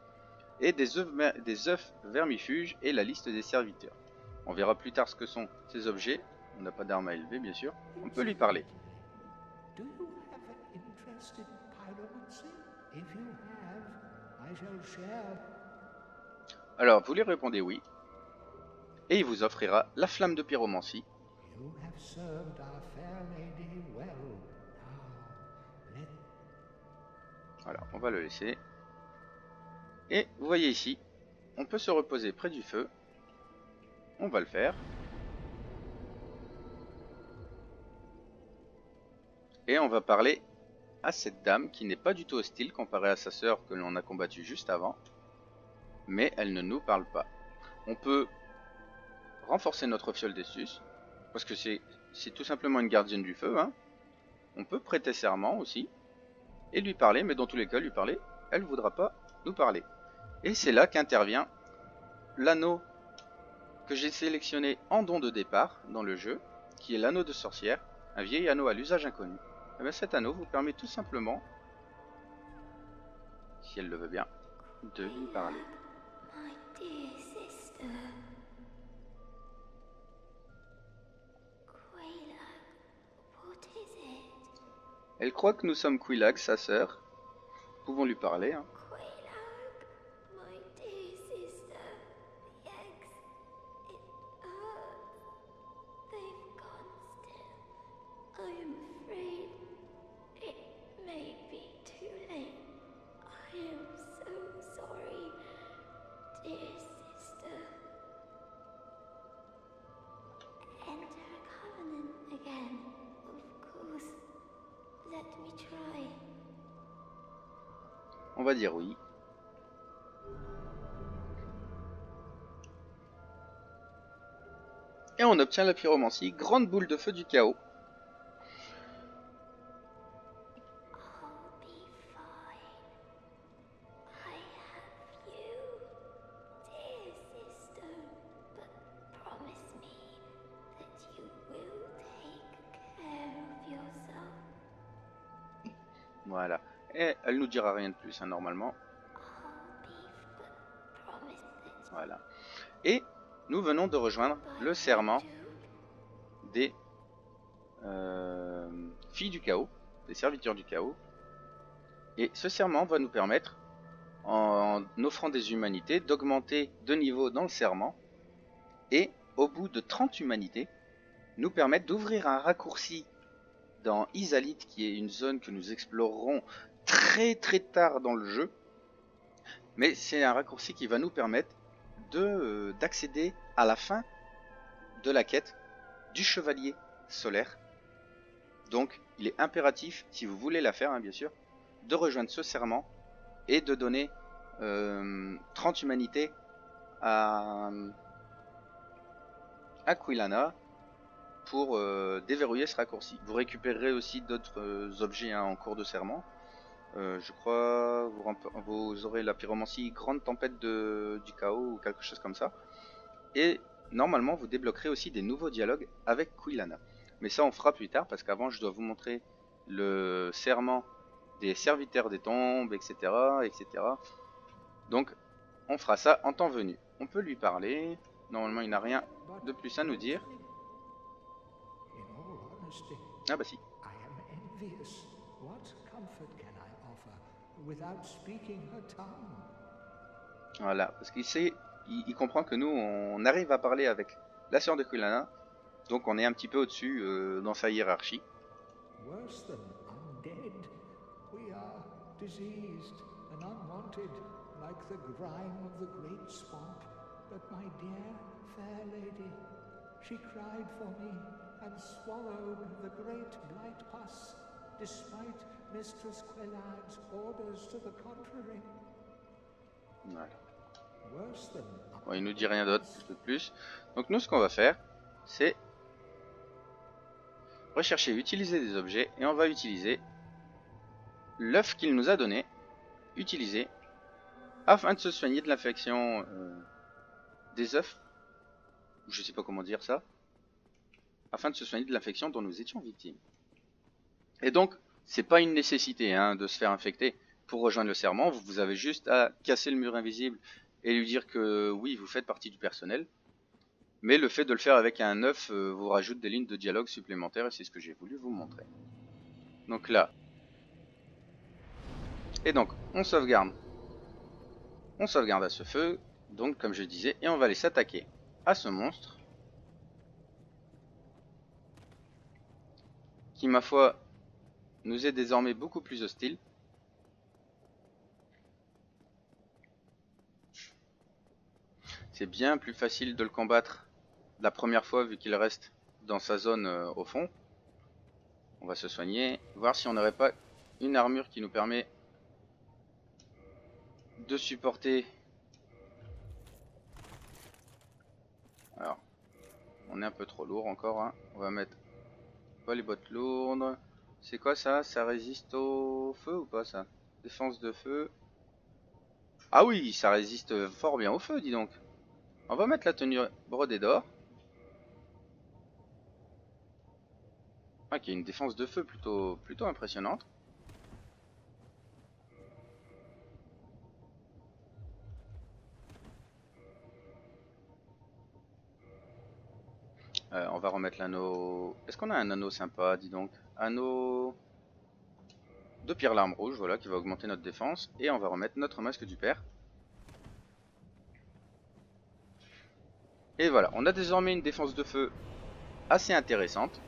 Speaker 1: Et des œufs vermifuges et la liste des serviteurs. On verra plus tard ce que sont ces objets. On n'a pas d'armes à élever, bien sûr. On peut lui parler. Alors, vous lui répondez oui. Et il vous offrira la flamme de pyromancie. Voilà, on va le laisser. Et vous voyez ici, on peut se reposer près du feu. On va le faire. Et on va parler à cette dame qui n'est pas du tout hostile comparée à sa sœur que l'on a combattue juste avant. Mais elle ne nous parle pas. On peut renforcer notre fiole d'Estus, parce que c'est tout simplement une gardienne du feu, hein. On peut prêter serment aussi, et lui parler, mais dans tous les cas, lui parler, elle ne voudra pas nous parler. Et c'est là qu'intervient l'anneau que j'ai sélectionné en don de départ dans le jeu, qui est l'anneau de sorcière, un vieil anneau à l'usage inconnu. Et bien cet anneau vous permet tout simplement, si elle le veut bien, de lui parler. Elle croit que nous sommes Quelaag, sa sœur. Pouvons lui parler, hein. On va dire oui. Et on obtient la pyromancie, grande boule de feu du chaos. Voilà. Et elle nous dira rien de plus, hein, normalement. Voilà. Et nous venons de rejoindre le serment des filles du chaos, des serviteurs du chaos. Et ce serment va nous permettre, en offrant des humanités, d'augmenter de niveau dans le serment. Et au bout de 30 humanités, nous permettre d'ouvrir un raccourci dans Izalit, qui est une zone que nous explorerons très très tard dans le jeu. Mais c'est un raccourci qui va nous permettre d'accéder à la fin de la quête du chevalier solaire. Donc il est impératif, si vous voulez la faire, hein, bien sûr, de rejoindre ce serment et de donner 30 humanités à Quilana pour déverrouiller ce raccourci. Vous récupérerez aussi d'autres objets en cours de serment. Je crois vous aurez la pyromancie grande tempête du chaos ou quelque chose comme ça. Et normalement vous débloquerez aussi des nouveaux dialogues avec Quilana. Mais ça on fera plus tard parce qu'avant je dois vous montrer le serment des serviteurs des tombes, etc. etc. Donc on fera ça en temps venu. On peut lui parler. Normalement il n'a rien de plus à nous dire. Ah bah si. Voilà, parce qu'il sait, il comprend que nous on arrive à parler avec la sœur de Quilana, donc on est un petit peu au-dessus dans sa hiérarchie.
Speaker 3: Worse than undead, we are diseased and unwanted, like the grime of the great swamp. But my dear, fair lady, she cried for me and swallowed the great blight pus, despite Mistress Quellad's orders to the contrary.
Speaker 1: Voilà. Bon, il nous dit rien d'autre de plus. Donc nous ce qu'on va faire, c'est rechercher, utiliser des objets, et on va utiliser l'œuf qu'il nous a donné, utiliser afin de se soigner de l'infection des œufs, je sais pas comment dire ça, afin de se soigner de l'infection dont nous étions victimes. Et donc c'est pas une nécessité de se faire infecter pour rejoindre le serment, vous avez juste à casser le mur invisible et lui dire que oui vous faites partie du personnel. Mais le fait de le faire avec un œuf vous rajoute des lignes de dialogue supplémentaires et c'est ce que j'ai voulu vous montrer. Donc là. Et donc on sauvegarde. On sauvegarde à ce feu. Donc comme je disais. Et on va aller s'attaquer à ce monstre. Qui ma foi nous est désormais beaucoup plus hostile. C'est bien plus facile de le combattre la première fois vu qu'il reste dans sa zone au fond. On va se soigner, voir si on n'aurait pas une armure qui nous permet de supporter. Alors, on est un peu trop lourd encore. On va mettre pas les bottes lourdes. C'est quoi ça? Ça résiste au feu ou pas ça? Défense de feu. Ah oui, ça résiste fort bien au feu, dis donc. On va mettre la tenue brodée d'or. Ah, qui a une défense de feu plutôt impressionnante. On va remettre l'anneau. Est-ce qu'on a un anneau sympa, dis donc? Anneau de pierre larme rouge, voilà, qui va augmenter notre défense. Et on va remettre notre masque du père. Et voilà, on a désormais une défense de feu assez intéressante.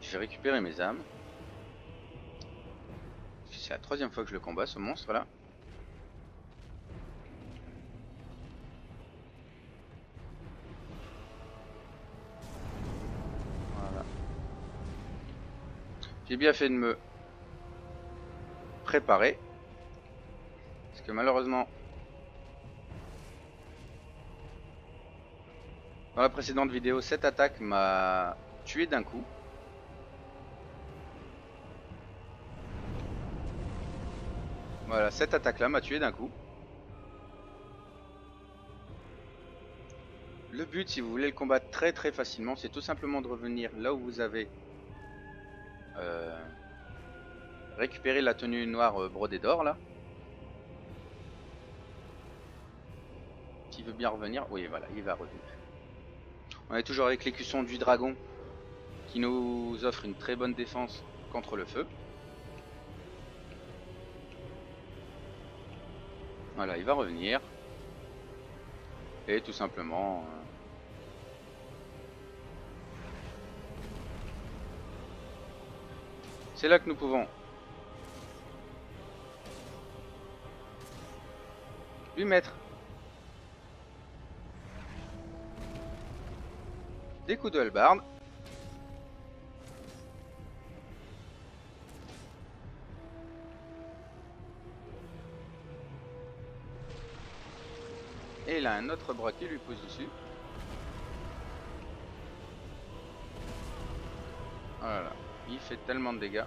Speaker 1: Je vais récupérer mes âmes. C'est la troisième fois que je le combats, ce monstre là. Voilà. J'ai bien fait de me préparer. Parce que malheureusement, dans la précédente vidéo, cette attaque m'a tué d'un coup. Voilà, cette attaque-là m'a tué d'un coup. Le but, si vous voulez le combattre très facilement, c'est tout simplement de revenir là où vous avez récupéré la tenue noire brodée d'or, là. Qui veut bien revenir? Oui, voilà, il va revenir. On est toujours avec l'écusson du dragon, qui nous offre une très bonne défense contre le feu. Voilà, il va revenir. Et tout simplement... c'est là que nous pouvons lui mettre des coups de hallebarde. il a un autre bras qui lui pousse dessus. Voilà, il fait tellement de dégâts.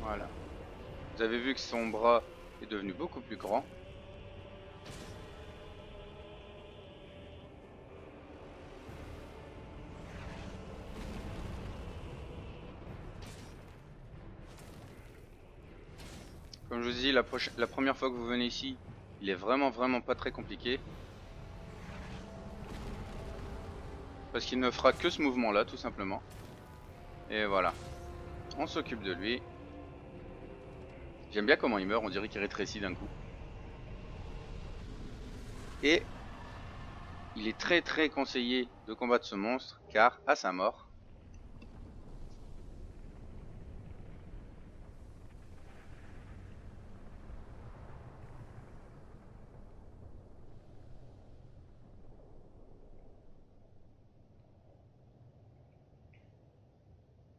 Speaker 1: Voilà. Vous avez vu que son bras est devenu beaucoup plus grand. Comme je vous dis, la première fois que vous venez ici, il est vraiment pas très compliqué. Parce qu'il ne fera que ce mouvement là tout simplement. Et voilà. On s'occupe de lui. J'aime bien comment il meurt, on dirait qu'il rétrécit d'un coup. Et il est très conseillé de combattre ce monstre car à sa mort,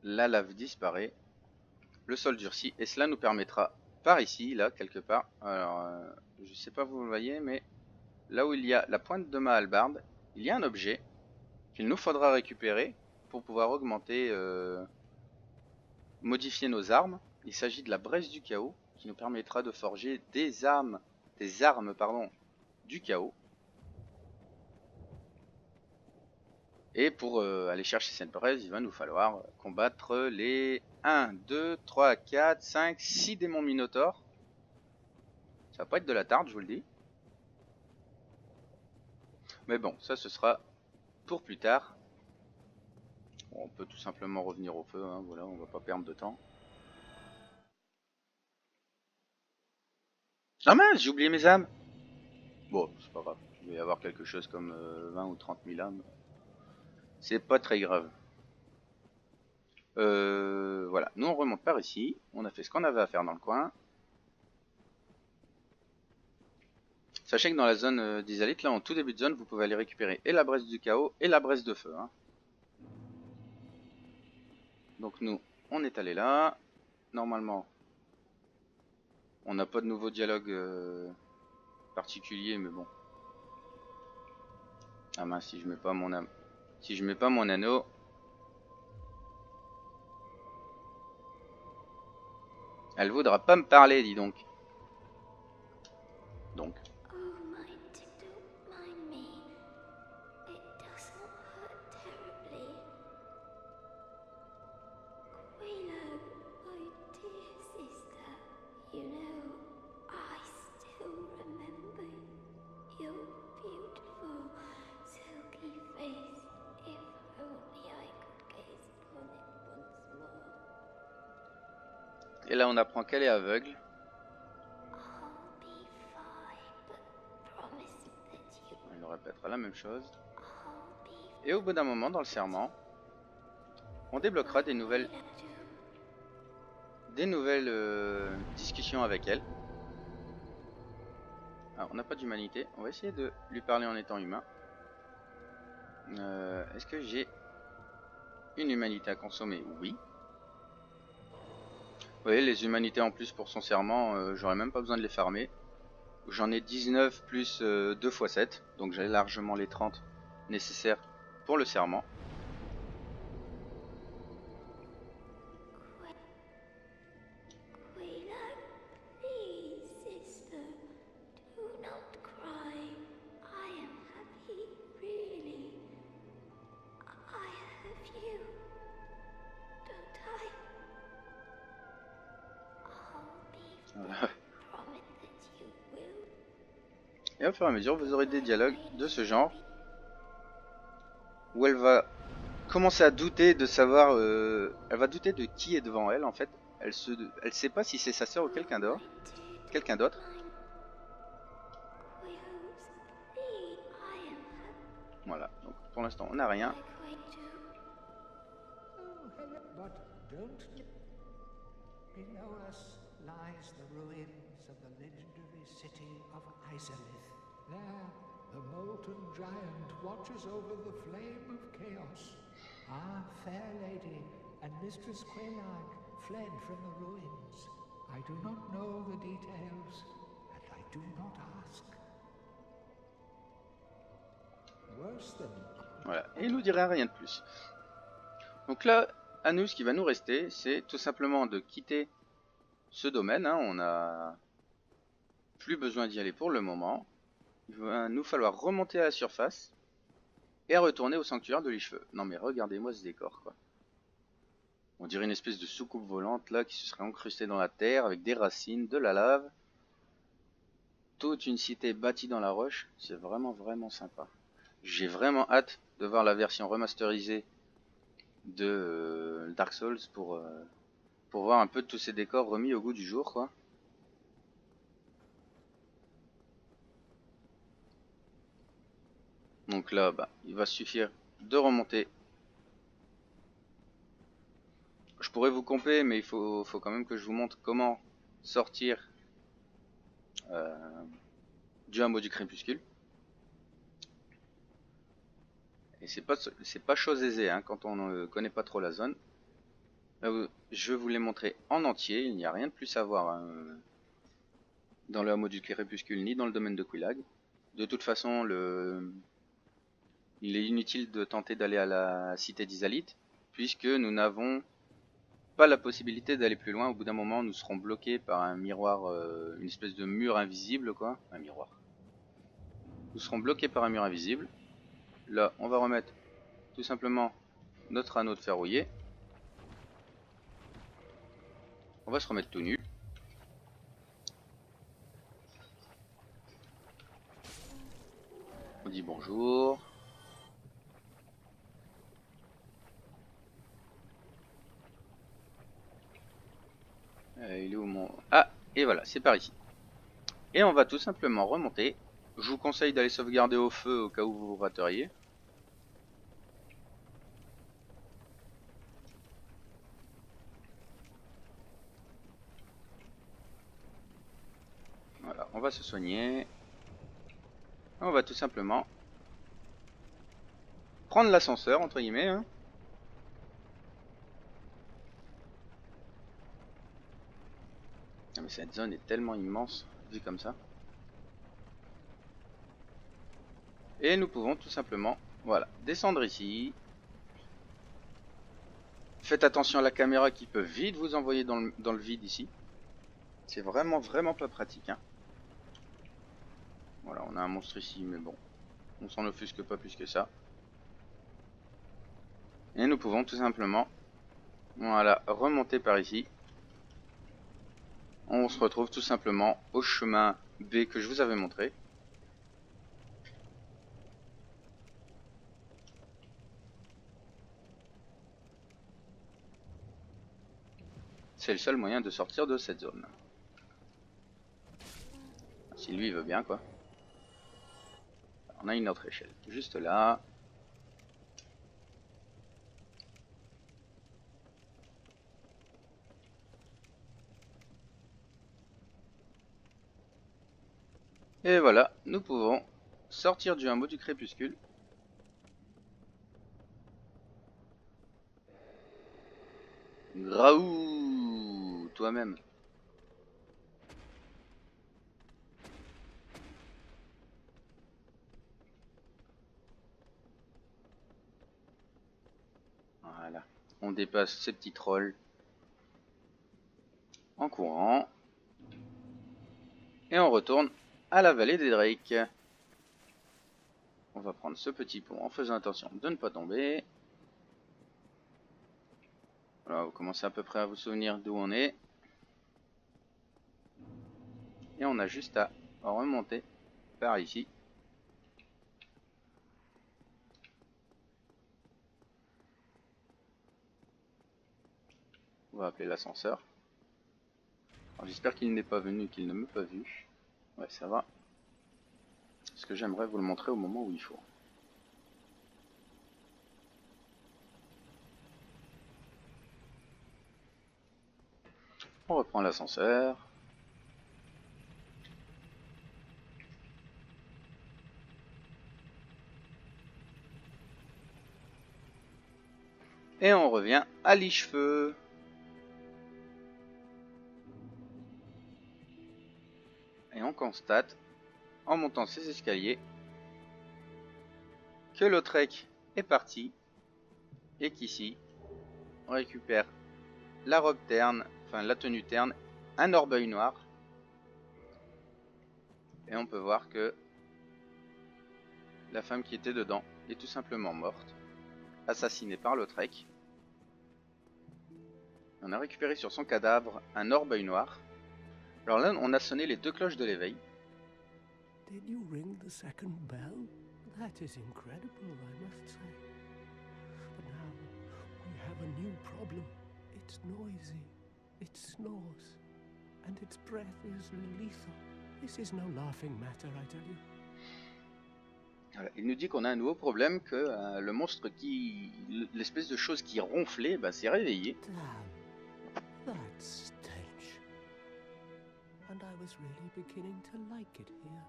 Speaker 1: la lave disparaît, le sol durcit et cela nous permettra par ici, là quelque part, alors je sais pas si vous le voyez, mais là où il y a la pointe de ma hallebarde, il y a un objet qu'il nous faudra récupérer pour pouvoir augmenter, modifier nos armes. Il s'agit de la braise du chaos qui nous permettra de forger des armes pardon, du chaos. Et pour aller chercher cette braise, il va nous falloir combattre les 1, 2, 3, 4, 5, 6 démons minotaures. Ça va pas être de la tarde, je vous le dis. Mais bon, ça ce sera pour plus tard. Bon, on peut tout simplement revenir au feu, hein, voilà, on va pas perdre de temps. Ah mince, j'ai oublié mes âmes. Bon, c'est pas grave, il va y avoir quelque chose comme 20 ou 30 000 âmes. C'est pas très grave. Voilà, nous on remonte par ici. On a fait ce qu'on avait à faire dans le coin. Sachez que dans la zone d'Izalith, là en tout début de zone, vous pouvez aller récupérer et la braise du chaos et la braise de feu. Hein. Donc nous, on est allé là. Normalement, on n'a pas de nouveau dialogue particulier, mais bon. Ah mince, si je mets pas mon âme. Si je mets pas mon anneau. Elle voudra pas me parler, dis donc. Donc. Et là on apprend qu'elle est aveugle. Elle nous répétera la même chose. Et au bout d'un moment dans le serment, on débloquera des nouvelles discussions avec elle. Alors on n'a pas d'humanité, on va essayer de lui parler en étant humain. Est-ce que j'ai une humanité à consommer? Oui. Vous voyez, les humanités en plus pour son serment, j'aurais même pas besoin de les farmer. J'en ai 19 plus 2 x 7, donc j'ai largement les 30 nécessaires pour le serment. Voilà. Et au fur et à mesure, vous aurez des dialogues de ce genre où elle va commencer à douter de savoir, elle va douter de qui est devant elle en fait. Elle sait pas si c'est sa sœur ou quelqu'un d'autre. Voilà. Donc pour l'instant, on n'a rien.
Speaker 3: Below us lies the ruins of the legendary city of Izalith. There, the molten giant watches over the flame of chaos. Our fair lady and Mistress Quelaag fled from the ruins. I do not know the details, and I do not ask. Worse than...
Speaker 1: Voilà, et il nous dira rien de plus. Donc là, à nous, ce qui va nous rester, c'est tout simplement de quitter ce domaine. Hein. On n'a plus besoin d'y aller pour le moment. Il va nous falloir remonter à la surface et retourner au sanctuaire de l'Icheveux. Non mais regardez-moi ce décor, quoi. On dirait une espèce de soucoupe volante là qui se serait encrustée dans la terre avec des racines, de la lave. Toute une cité bâtie dans la roche. C'est vraiment sympa. J'ai vraiment hâte de voir la version remasterisée de Dark Souls pour voir un peu de tous ces décors remis au goût du jour, quoi. Donc là, bah, il va suffire de remonter. Je pourrais vous camper, mais il faut quand même que je vous montre comment sortir du hameau du crépuscule. Et c'est pas chose aisée hein, quand on ne connaît pas trop la zone. Là, je vous l'ai montré en entier, il n'y a rien de plus à voir hein, dans le hameau du crépuscule ni dans le domaine de Quelaag. De toute façon, il est inutile de tenter d'aller à la cité d'Izalith, puisque nous n'avons pas la possibilité d'aller plus loin. Au bout d'un moment, nous serons bloqués par un miroir, une espèce de mur invisible, quoi. Un miroir. Nous serons bloqués par un mur invisible. Là, on va remettre tout simplement notre anneau de ferrouillé. On va se remettre tout nu. On dit bonjour. Il est où mon... Ah, et voilà, c'est par ici. Et on va tout simplement remonter. Je vous conseille d'aller sauvegarder au feu au cas où vous vous rateriez. Voilà, on va se soigner. On va tout simplement prendre l'ascenseur, entre guillemets. Hein. Ah, mais cette zone est tellement immense, vu comme ça. Et nous pouvons tout simplement, voilà, descendre ici. Faites attention à la caméra qui peut vite vous envoyer dans le vide ici. C'est vraiment pas pratique. Hein. Voilà, on a un monstre ici, mais bon, on s'en offusque pas plus que ça. Et nous pouvons tout simplement, voilà, remonter par ici. On se retrouve tout simplement au chemin B que je vous avais montré. C'est le seul moyen de sortir de cette zone. Si lui il veut bien quoi. On a une autre échelle juste là. Et voilà, nous pouvons sortir du hameau du crépuscule. Graou, toi-même. Voilà, on dépasse ces petits trolls en courant. Et on retourne à la vallée des Drake. On va prendre ce petit pont en faisant attention de ne pas tomber. Voilà, vous commencez à peu près à vous souvenir d'où on est. Et on a juste à remonter par ici. On va appeler l'ascenseur. J'espère qu'il n'est pas venu, qu'il ne m'a pas vu. Ouais, ça va. Parce que j'aimerais vous le montrer au moment où il faut. On reprend l'ascenseur. Et on revient à Lichefeu. Et on constate, en montant ces escaliers, que Lautrec est parti. Et qu'ici, on récupère la robe terne, enfin la tenue terne, un orbeil noir. Et on peut voir que la femme qui était dedans est tout simplement morte, assassinée par Lautrec. On a récupéré sur son cadavre un orbeil noir. Alors là, on a sonné les 2 cloches de l'éveil.
Speaker 4: Did you ring the second bell? That is incredible, I must say. But now we have a new problem. It's noisy, it snores, and its breath is lethal. This is no laughing matter, I tell you.
Speaker 1: Voilà. Il nous dit qu'on a un nouveau problème, que le monstre l'espèce de chose qui ronflait, s'est réveillé.
Speaker 4: Damn, that's strange. And I was really beginning to like it here.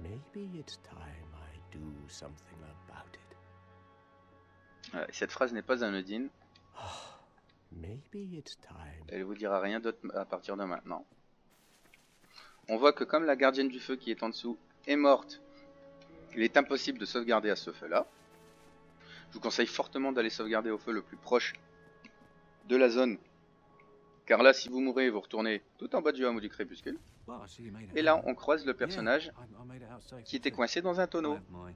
Speaker 4: Maybe it's time I do something about it.
Speaker 1: Voilà. Cette phrase n'est pas anodine.
Speaker 4: Maybe it's time.
Speaker 1: Elle vous dira rien d'autre à partir de maintenant. On voit que comme la gardienne du feu qui est en dessous est morte, il est impossible de sauvegarder à ce feu-là. Je vous conseille fortement d'aller sauvegarder au feu le plus proche de la zone. Car là, si vous mourrez, vous retournez tout en bas du hameau du crépuscule. Et là, on croise le personnage qui était coincé dans un tonneau. Non.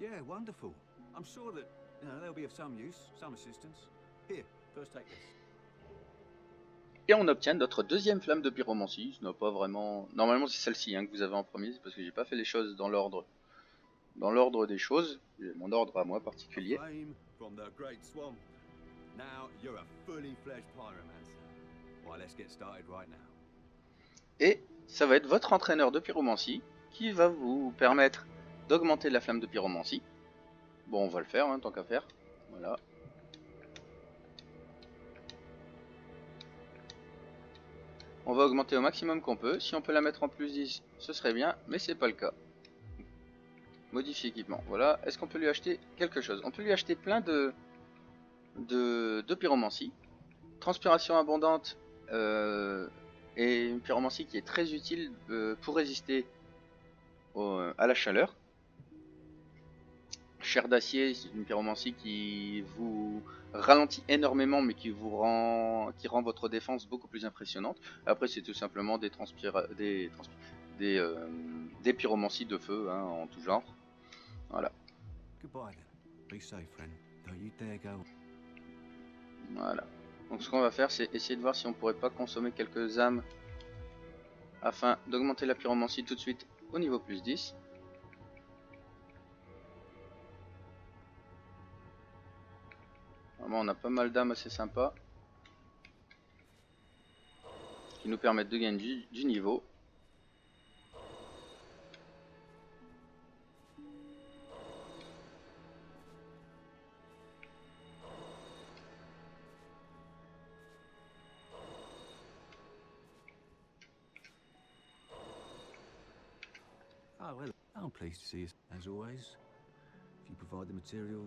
Speaker 5: Yeah, wonderful. I'm sure that they'll be of some use, some assistance. Here, first take this.
Speaker 1: Et on obtient notre deuxième flamme de pyromancie. Ce n'est pas vraiment. Normalement, c'est celle-ci que vous avez en premier, c'est parce que j'ai pas fait les choses dans l'ordre. Dans l'ordre des choses, j'ai mon ordre à moi particulier.
Speaker 5: Flame from the Great Swamp. Now you're a fully fledged pyromancer. Well, let's get started right now.
Speaker 1: Et ça va être votre entraîneur de pyromancie qui va vous permettre d'augmenter la flamme de pyromancie. Bon, on va le faire, tant qu'à faire. Voilà. On va augmenter au maximum qu'on peut. Si on peut la mettre en plus 10, ce serait bien, mais c'est pas le cas. Modifier équipement. Voilà. Est-ce qu'on peut lui acheter quelque chose? On peut lui acheter plein de pyromancie. Transpiration abondante et une pyromancie qui est très utile pour résister à la chaleur. Chair d'acier, c'est une pyromancie qui vous ralentit énormément mais qui rend votre défense beaucoup plus impressionnante. Après c'est tout simplement des pyromancies de feu en tout genre. Voilà. Voilà. Donc ce qu'on va faire c'est essayer de voir si on pourrait pas consommer quelques âmes afin d'augmenter la pyromancie tout de suite au niveau plus 10. Vraiment on a pas mal d'âmes assez sympas qui nous permettent de gagner du niveau.
Speaker 5: Oh, well, I'm pleased to see you, as always. If you provide the material.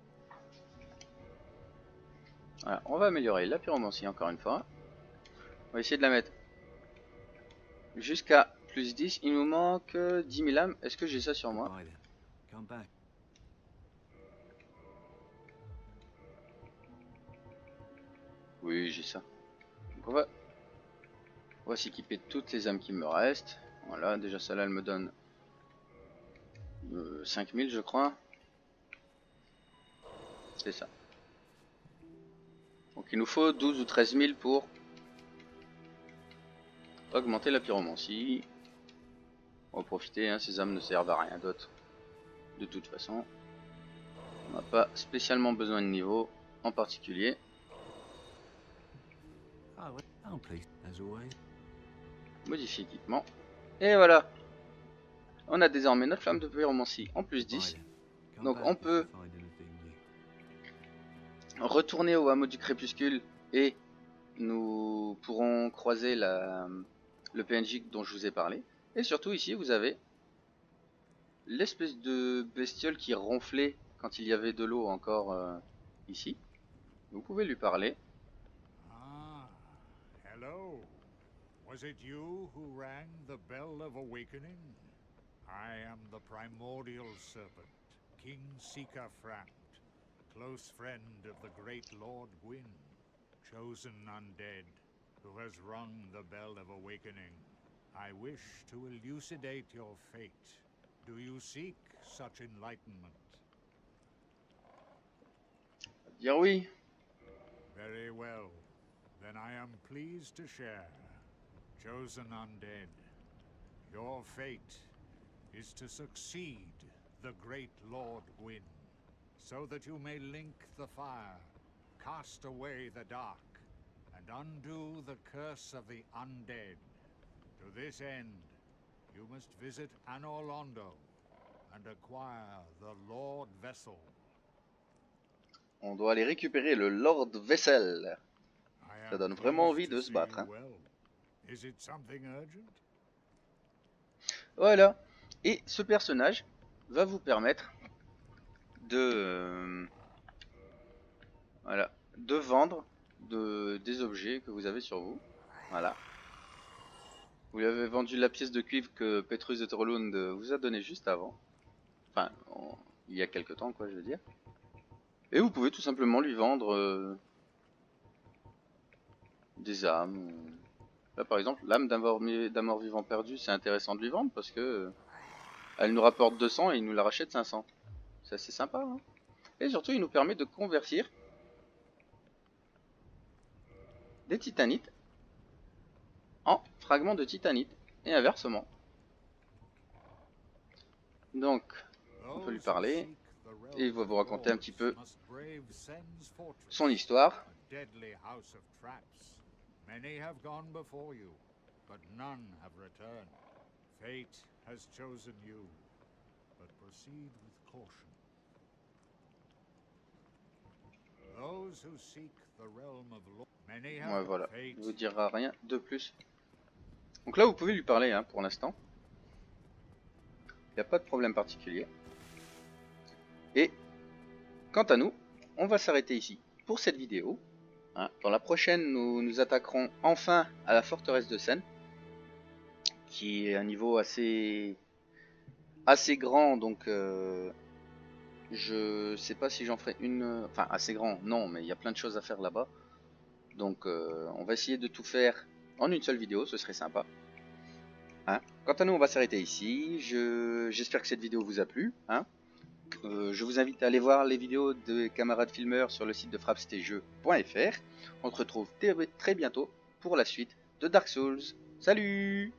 Speaker 1: Voilà, on va améliorer la pyromancie encore une fois. On va essayer de la mettre jusqu'à plus 10. Il nous manque 10 000 âmes. Est-ce que j'ai ça sur moi?
Speaker 5: Come back.
Speaker 1: Oui, j'ai ça. Donc on va s'équiper de toutes les âmes qui me restent. Voilà, déjà celle-là elle me donne 5000 je crois. C'est ça. Donc il nous faut 12 ou 13 000 pour augmenter la pyromancie. On va profiter, ces âmes ne servent à rien d'autre. De toute façon. On n'a pas spécialement besoin de niveau en particulier. Modifier équipement. Et voilà. On a désormais notre flamme de pyromancie en plus 10. Donc on peut retourner au hameau du crépuscule et nous pourrons croiser le PNJ dont je vous ai parlé. Et surtout ici vous avez l'espèce de bestiole qui ronflait quand il y avait de l'eau encore ici. Vous pouvez lui parler.
Speaker 3: Ah, hello. Was it you who rang the bell of awakening? I am the primordial serpent, King Sika Framt, close friend of the great Lord Gwyn, chosen undead, who has rung the bell of awakening. I wish to elucidate your fate. Do you seek such enlightenment?
Speaker 1: Dire oui.
Speaker 3: Very well. Then I am pleased to share. Chosen undead, your fate is to succeed the great Lord Gwyn, so that you may link the fire, cast away the dark, and undo the curse of the undead. To this end, you must visit Anor Londo and acquire the Lord Vessel.
Speaker 1: On doit aller récupérer le Lord Vessel. Ça donne vraiment envie de se battre. Hein.
Speaker 3: Is it something urgent?
Speaker 1: Voilà. Et ce personnage va vous permettre de voilà, de vendre des objets que vous avez sur vous. Voilà. Vous lui avez vendu la pièce de cuivre que Petrus de Torlund vous a donné juste avant. Enfin, il y a quelques temps, quoi, je veux dire. Et vous pouvez tout simplement lui vendre des âmes. Là, par exemple, l'âme d'un mort vivant perdu, c'est intéressant de lui vendre parce que elle nous rapporte 200 et il nous la rachète 500. C'est assez sympa. Hein. Et surtout, il nous permet de convertir des titanites en fragments de titanite et inversement. Donc, on peut lui parler et il va vous raconter un petit peu son histoire.
Speaker 3: Many have gone before you, but none have returned. Fate has chosen you, but proceed with caution. Those who seek the realm of law, many have
Speaker 1: Ouais, voilà,
Speaker 3: fate.
Speaker 1: il vous dira rien de plus. Donc là, vous pouvez lui parler hein, pour l'instant. Il n'y a pas de problème particulier. Et quant à nous, on va s'arrêter ici pour cette vidéo. Hein. Dans la prochaine, nous nous attaquerons enfin à la forteresse de Sen, qui est un niveau assez grand, donc je sais pas si j'en ferai une, enfin assez grand, non, mais il y a plein de choses à faire là-bas, donc on va essayer de tout faire en une seule vidéo, ce serait sympa. Hein. Quant à nous, on va s'arrêter ici. J'espère que cette vidéo vous a plu. Hein. Je vous invite à aller voir les vidéos des camarades filmeurs sur le site de frappstjeux.fr. On se retrouve très bientôt pour la suite de Dark Souls. Salut!